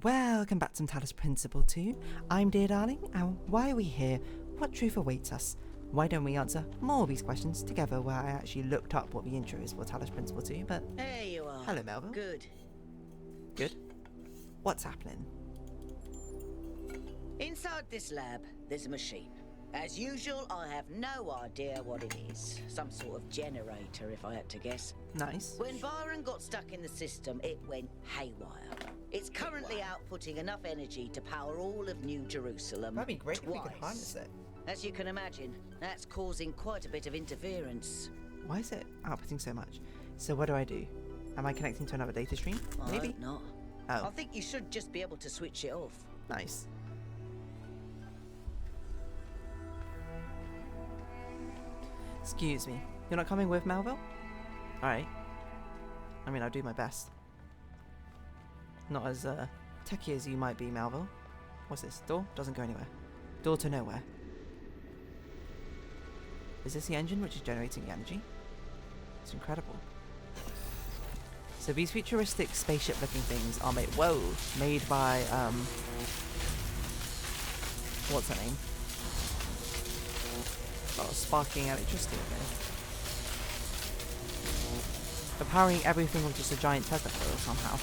Welcome back to Talos Principle 2. I'm Dear Darling, and why are we here? What truth awaits us? Why don't we answer more of these questions together, where I actually looked up what the intro is for Talos Principle 2, but... There you are. Hello, Melville. Good. Good? What's happening? Inside this lab, there's a machine. As usual, I have no idea what it is. Some sort of generator, if I had to guess. Nice. When Byron got stuck in the system, it went haywire. It's currently outputting enough energy to power all of New Jerusalem. That'd be great twice. if we could harness it. As you can imagine, that's causing quite a bit of interference. Why is it outputting so much? So what do I do? Am I connecting to another data stream? I Maybe? hope not. Oh, I think you should just be able to switch it off. nice. Excuse me. You're not coming with Melville? Alright. I mean, I'll do my best. Not as techy as you might be, Melville. What's this? Door? Doesn't go anywhere. Door to nowhere. Is this the engine which is generating the energy? It's incredible. So these futuristic spaceship looking things are made by what's her name? Oh, sparking electricity, okay. They're powering everything with just a giant Tesla coil somehow.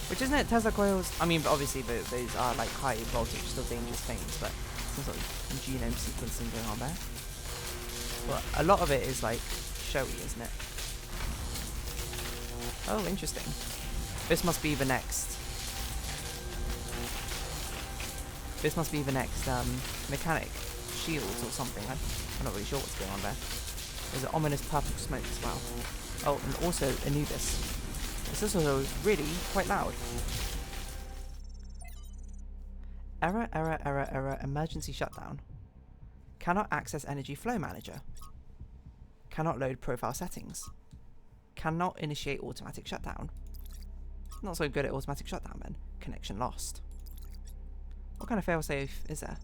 Which isn't it, Tesla coils? I mean, obviously those are like high voltage, still dangerous things, but some sort of genome sequencing going on there. But a lot of it is like showy, isn't it? Oh, interesting. This must be the next. This must be the next mechanic shields or something. I'm not really sure what's going on there. There's an ominous purple smoke as well. Oh, and also Anubis. This is also really quite loud. Error, emergency shutdown. Cannot access energy flow manager. Cannot load profile settings. Cannot initiate automatic shutdown. Not so good at automatic shutdown then. Connection lost. What kind of failsafe is there?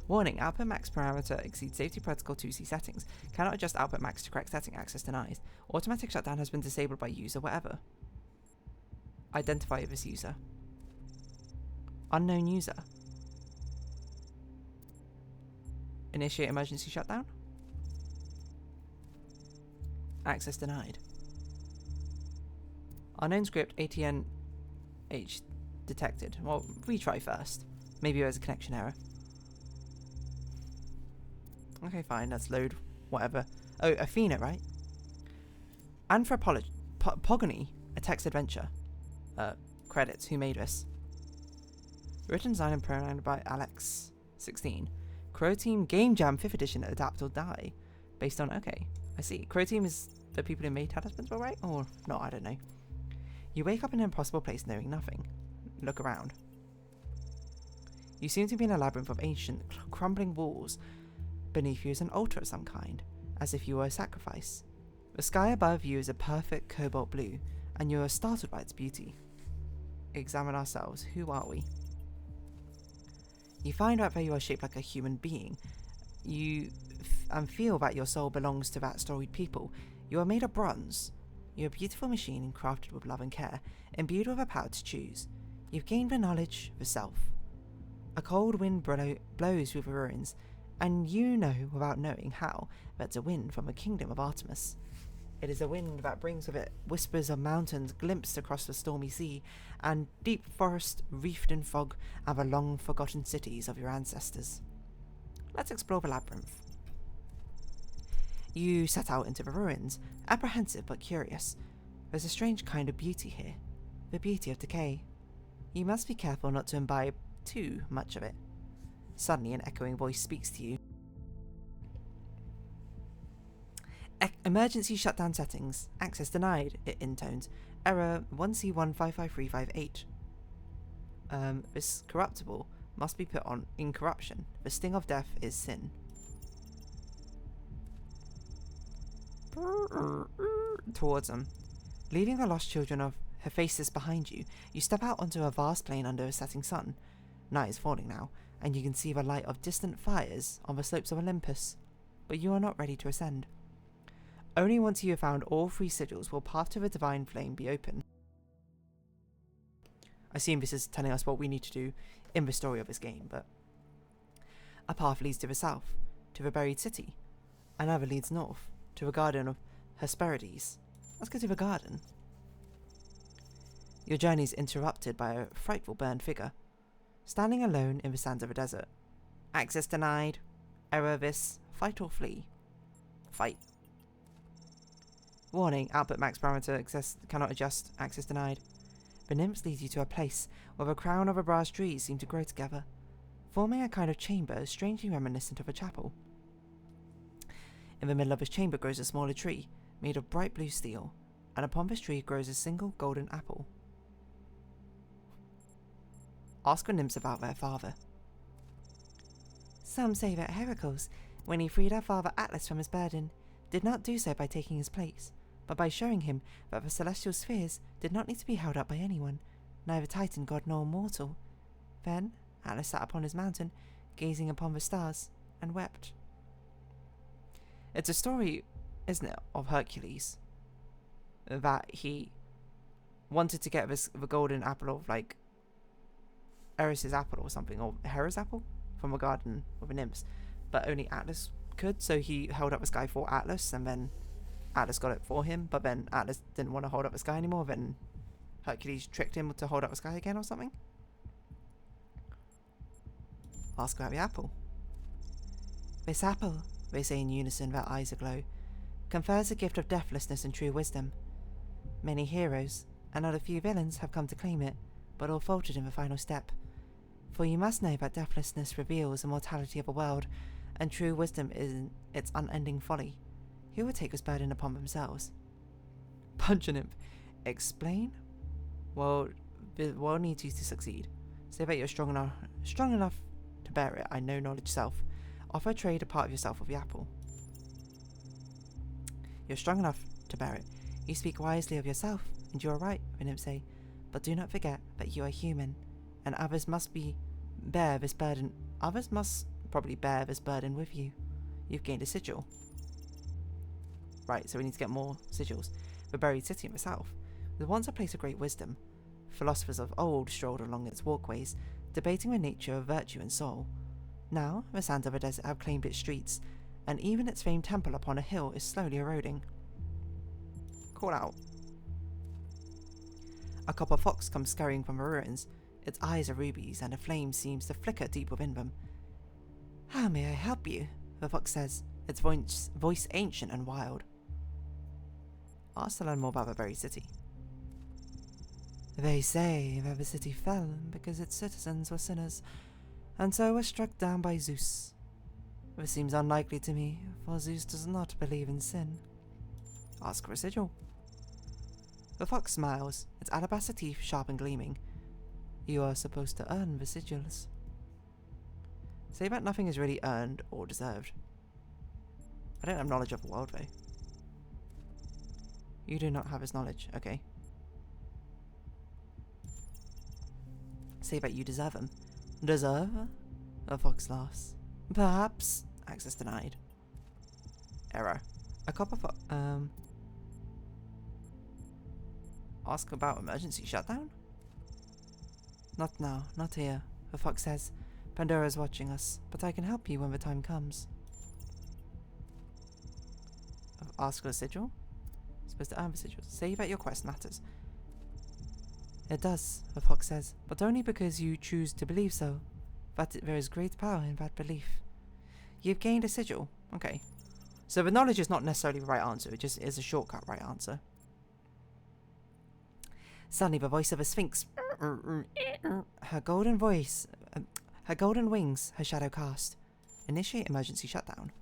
Warning, output max parameter exceeds safety protocol 2C settings. Cannot adjust output max to correct setting, access denied. Automatic shutdown has been disabled by user whatever. Identify this user. Unknown user. Initiate emergency shutdown. Access denied. Unknown script ATNH detected. Well, retry first. Maybe there's a connection error. Okay, fine, let's load whatever. Oh, Athena, right? Anthropogony, a text adventure. Credits, who made this? Written, designed, and programmed by Alex 16. Crow Team Game Jam 5th edition, adapt or die. Based on, okay, I see. Crow Team is the people who made Talos Principle, right? Or not, I don't know. You wake up in an impossible place knowing nothing. Look around. You seem to be in a labyrinth of ancient, crumbling walls. Beneath you is an altar of some kind, as if you were a sacrifice. The sky above you is a perfect cobalt blue, and you are startled by its beauty. Examine ourselves. Who are we? You find out that you are shaped like a human being. You feel that your soul belongs to that storied people. You are made of bronze. You're a beautiful machine and crafted with love and care, imbued with a power to choose. You've gained the knowledge, the self. A cold wind blows through the ruins, and you know, without knowing how, that's a wind from the kingdom of Artemis. It is a wind that brings with it whispers of mountains glimpsed across the stormy sea, and deep forest wreathed in fog, and the long-forgotten cities of your ancestors. Let's explore the labyrinth. You set out into the ruins, apprehensive but curious. There's a strange kind of beauty here, the beauty of decay. You must be careful not to imbibe too much of it. Suddenly an echoing voice speaks to you. Emergency shutdown settings. Access denied, it intones. Error 1C155358. This corruptible must be put on incorruption. The sting of death is sin. Towards them. Leaving the lost children of Hephaestus behind you, you step out onto a vast plain under a setting sun. Night is falling now, and you can see the light of distant fires on the slopes of Olympus, but you are not ready to ascend. Only once you have found all three sigils will path to the divine flame be open. assume this is telling us what we need to do in the story of this game, but a path leads to the south, to the buried city. Another leads north, to the garden of Hesperides. Let's go to the garden. Your journey is interrupted by a frightful burned figure, standing alone in the sands of a desert. Access denied. Error this. Fight or flee. Fight. Warning, output max parameter cannot adjust. Access denied. The nymphs lead you to a place where the crown of a brass trees seem to grow together, forming a kind of chamber strangely reminiscent of a chapel. In the middle of this chamber grows a smaller tree, made of bright blue steel, and upon this tree grows a single golden apple. Ask the nymphs about their father. Some say that Heracles, when he freed our father Atlas from his burden, did not do so by taking his place, but by showing him that the celestial spheres did not need to be held up by anyone, neither Titan, god, nor mortal. Then Atlas sat upon his mountain, gazing upon the stars, and wept. It's a story, isn't it, of Hercules, that he wanted to get the golden apple of, like, Eris's apple or something, or Hera's apple, from a garden of the nymphs, but only Atlas could, so he held up the sky for Atlas, and then Atlas got it for him, but then Atlas didn't want to hold up the sky anymore, then Hercules tricked him to hold up the sky again or something. Ask about the apple. This apple, they say in unison, their eyes aglow, confers a gift of deathlessness and true wisdom. Many heroes, and not a few villains, have come to claim it, but all faltered in the final step. For you must know that deathlessness reveals the mortality of a world, and true wisdom is its unending folly. Who would take this burden upon themselves? Punch a nymph. Explain? Well, the world needs you to succeed. Say that you're strong enough to bear it. I know knowledge self. Offer trade a part of yourself with the apple. You're strong enough to bear it. You speak wisely of yourself, and you are right, the nymphs say. But do not forget that you are human, and others must bear this burden. Others must probably bear this burden with you. You've gained a sigil. Right, so we need to get more sigils. The buried city in the south was once a place of great wisdom. Philosophers of old strolled along its walkways, debating the nature of virtue and soul. Now, the sands of a desert have claimed its streets, and even its famed temple upon a hill is slowly eroding. Call out. A copper fox comes scurrying from the ruins. Its eyes are rubies, and a flame seems to flicker deep within them. How may I help you? The fox says, its voice ancient and wild. Ask to learn more about the buried city. They say that the city fell because its citizens were sinners, and so were struck down by Zeus. This seems unlikely to me, for Zeus does not believe in sin. Ask for a sigil. The fox smiles, its alabaster teeth sharp and gleaming. You are supposed to earn the sigils. Say that nothing is really earned or deserved. I don't have knowledge of the world, though. You do not have his knowledge, okay. Say that you deserve them. Deserve? The fox laughs. Perhaps. Access denied. Error. A copper fox. Ask about emergency shutdown? Not now, not here. The fox says. Pandora's watching us, but I can help you when the time comes. Ask for a sigil? Supposed to earn the sigil. Say that your quest matters. It does, the fox says, but only because you choose to believe so. But there is great power in that belief. You've gained a sigil. Okay. So the knowledge is not necessarily the right answer, it just is a shortcut right answer. Suddenly the voice of a sphinx. Her golden wings, her shadow cast. Initiate emergency shutdown.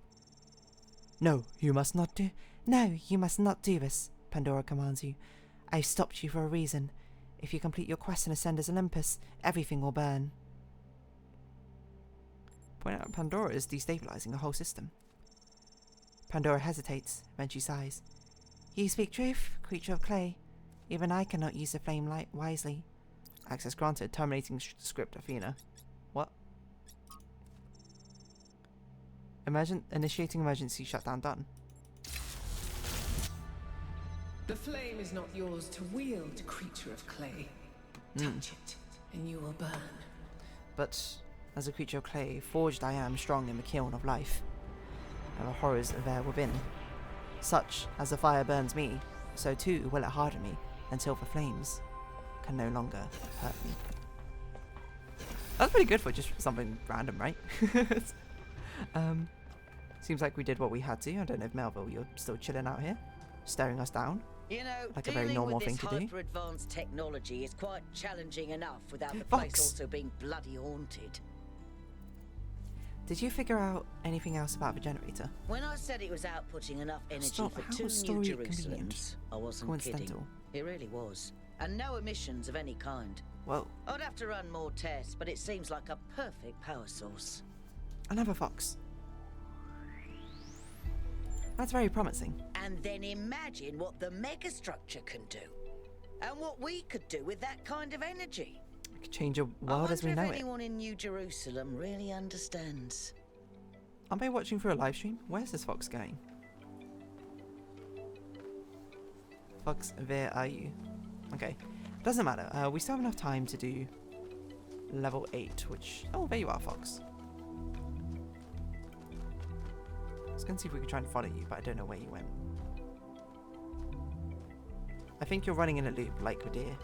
No, you must not do this, Pandora commands you. I've stopped you for a reason. If you complete your quest and ascend as Olympus, everything will burn. Point out Pandora is destabilizing the whole system. Pandora hesitates, then she sighs. You speak truth, creature of clay. Even I cannot use the flame light wisely. Access granted, terminating script Athena. What? Initiating emergency shutdown done. The flame is not yours to wield, creature of clay. Touch it, and you will burn. But as a creature of clay, forged I am strong in the kiln of life, and the horrors there within. Such as the fire burns me, so too will it harden me, until the flames can no longer hurt me. That's pretty good for just something random, right? Seems like we did what we had to. I don't know if Melville, you're still chilling out here, staring us down. You know, Like a very normal thing to do. hyper-advanced technology is quite challenging enough without the Fox. place also being bloody haunted. Did you figure out anything else about the generator? When I said it was outputting enough energy Stop, for how 2 is new story Jerusalems, convenient? I wasn't Coincidental. kidding. It really was. And no emissions of any kind. Well, I'd have to run more tests, but it seems like a perfect power source. another fox. That's very promising. And then imagine what the megastructure can do. And what we could do with that kind of energy. It could change your I world as we wonder know if it. anyone in New Jerusalem really understands. Aren't they watching through a live stream? Where's this fox going? Fox, where are you? Okay, doesn't matter. We still have enough time to do level 8, which... Oh, there you are, fox. I was going to see if we could try and follow you, but I don't know where you went. I think you're running in a loop, like the deer.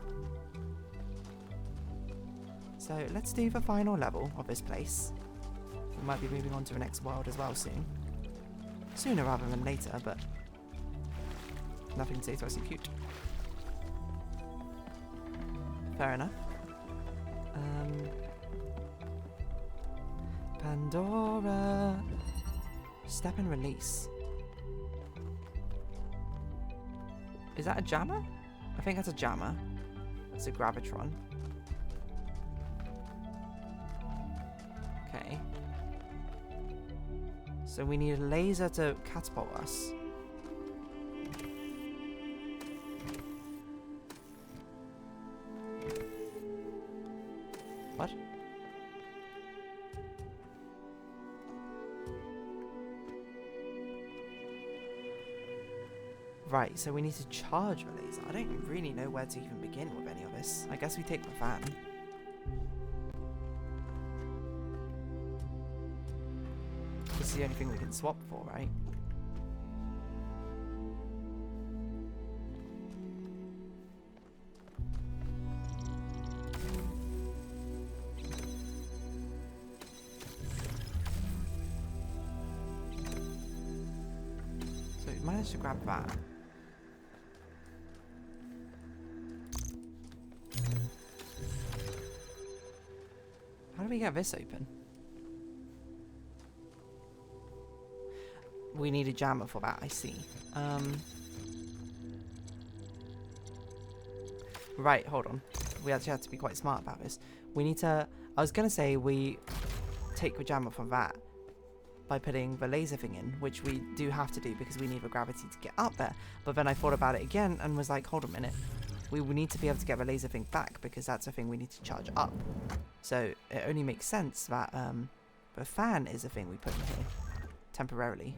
So, let's do the final level of this place. We might be moving on to the next world as well soon. Sooner rather than later, but... nothing to say to us, you cute. Fair enough. Pandora. Step and release. Is that a jammer? I think that's a jammer. It's a gravitron. Okay. So we need a laser to catapult us. What? Right, so we need to charge the laser. I don't really know where to even begin with any of this. I guess we take the fan. This is the only thing we can swap for, right? So we managed to grab that. How do we get this open? We need a jammer for that, I see. Right, hold on. We actually have to be quite smart about this. We need to... I was going to say we take the jammer from that by putting the laser thing in, which we do have to do because we need the gravity to get up there. But then I thought about it again and was like, hold on a minute. We need to be able to get the laser thing back because that's a thing we need to charge up. So it only makes sense that the fan is a thing we put in here temporarily.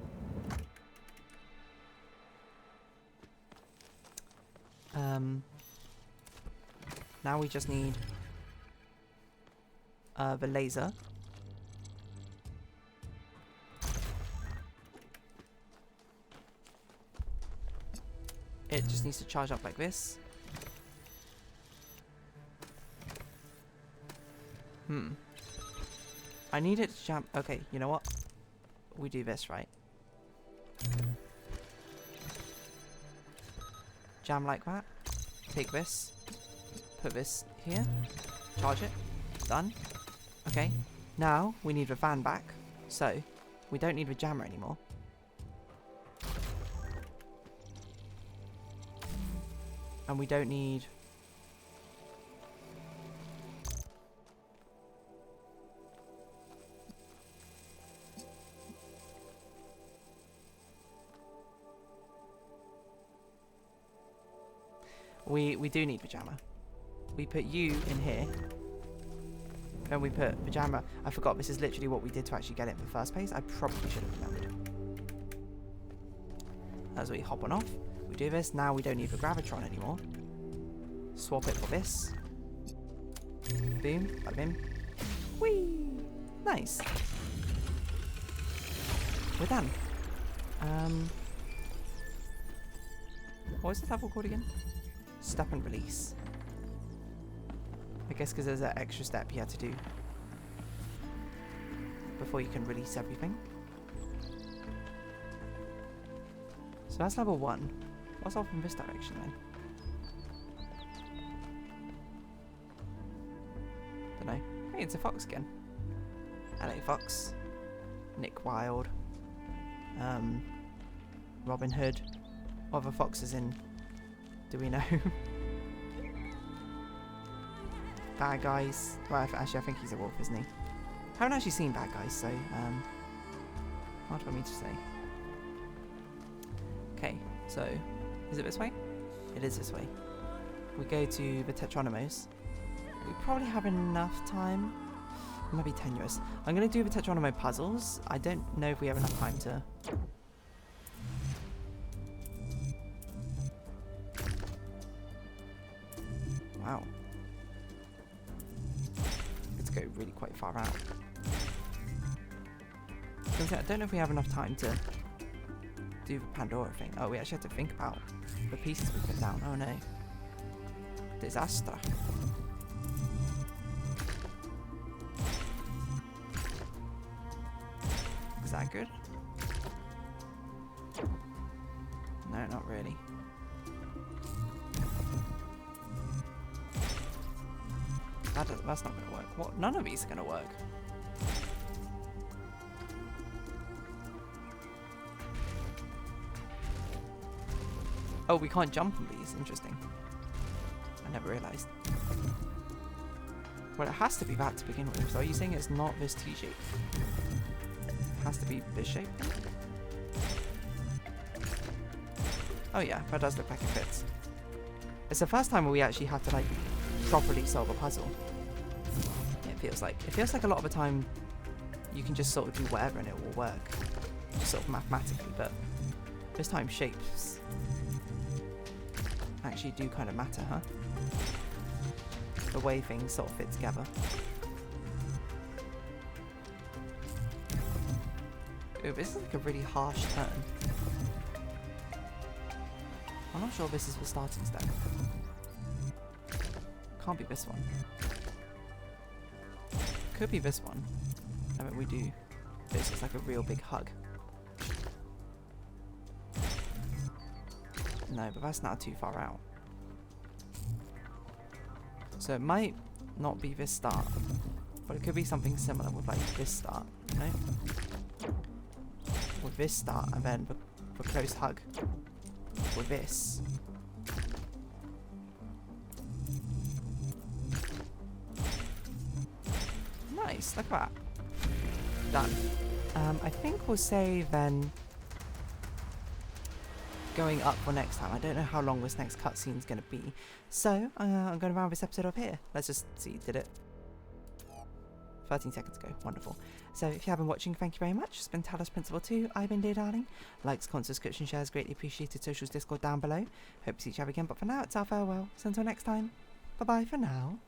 Now we just need the laser. It just needs to charge up like this. I need it to jump. Okay, you know what? We do this, right? Jam like that. Take this. Put this here. Charge it. Done. Okay. Now, we need the fan back. So, we don't need the jammer anymore. And we don't need... We do need pajama. We put you in here. Then we put pajama. I forgot this is literally what we did to actually get it in the first place. I probably should have remembered. As we hop on off. We do this. Now we don't need the gravitron anymore. Swap it for this. Boom. Bada bim. Whee! Nice. We're done. What was the level called again? Step and release. I guess because there's that extra step you had to do before you can release everything. So that's level 1. What's off in this direction then? Dunno. Hey, it's a fox again. Hello, Fox. Nick Wilde. Robin Hood. What other foxes in? Do we know? Bad Guys. Well, actually, I think he's a wolf, isn't he? Haven't actually seen Bad Guys, so hard for me to say. Okay, so is it this way? It is this way. We go to the Tetronymos. We probably have enough time. It might be tenuous. I'm going to do the Tetronomo puzzles. I don't know if we have enough time to. Wow. Let's go really quite far out. I don't know if we have enough time to do the Pandora thing. Oh, we actually have to think about the pieces we put down. Oh no. Disaster. Is that good? No, not really. That's not going to work. What? None of these are going to work. Oh, we can't jump on these. Interesting. I never realised. Well, it has to be that to begin with. So are you saying it's not this T-shape? It has to be this shape? Oh yeah, that does look like it fits. It's the first time where we actually have to like properly solve a puzzle. Yeah, it feels like. It feels like a lot of the time you can just sort of do whatever and it will work. Just sort of mathematically, but this time shapes actually do kind of matter, huh? The way things sort of fit together. Ooh, this is like a really harsh turn. I'm not sure this is the starting step. Can't be this one. Could be this one. I mean, we do. This is like a real big hug. No, but that's not too far out. So it might not be this start, but it could be something similar with like this start, you know? With this start and then the close hug with this. Nice, look at that. Done. I think we'll say then going up for next time. I don't know how long this next cutscene is going to be. So, I'm going to round this episode up here. Let's just see, did it? 13 seconds ago. Wonderful. So, if you have been watching, thank you very much. It's been Talos Principle 2. I've been Dear Darling. Likes, comments, subscription, shares, greatly appreciated. Socials, Discord down below. Hope to see each other again, but for now, it's our farewell. So until next time, bye-bye for now.